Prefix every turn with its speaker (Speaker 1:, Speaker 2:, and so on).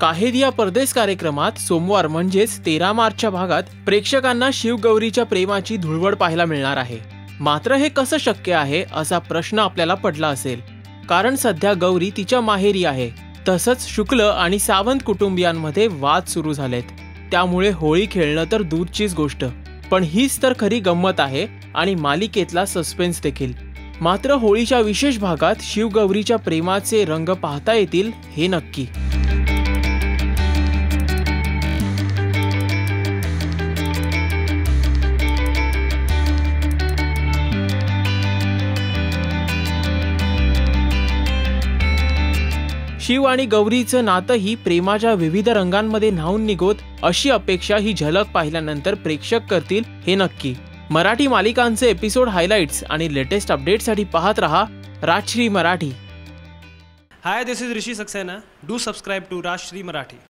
Speaker 1: काहेरिया परदेस कार्यक्रमात सोमवार म्हणजेच 13 मार्चच्या भागात प्रेक्षकांना शिवगौरीच्या प्रेमाची धुळवड पाहायला मिळणार आहे। मात्र हे कसं शक्य आहे असा प्रश्न आपल्याला पडला असेल, कारण सध्या गौरी तिच्या माहेरी आहे। तसंच शुक्ल आणि सावंत कुटुंबियांमध्ये वाद सुरू झालेत, त्यामुळे होळी खेळणं तर दूरचीच गोष्ट, पण हीच तर खरी गंमत आहे आणि मालिकेतला सस्पेन्स देखील। मात्र होळीच्या विशेष भागात शिवगौरीच्या प्रेमाचे रंग पाहता येतील हे नक्की। शिव आणि गौरीचं नातंही प्रेमाच्या विविध रंगांमध्ये न्हाऊन निघोत अशी अपेक्षा ही झलक पाहिल्यानंतर प्रेक्षक करतील हे नक्की। मराठी मालिकांचे एपिसोड हायलाइट्स आणि लेटेस्ट अपडेट्ससाठी पाहत रहा Rajshri Marathi.
Speaker 2: Hi, this is Rishi Saxena. Do subscribe to Rashtree Marathi.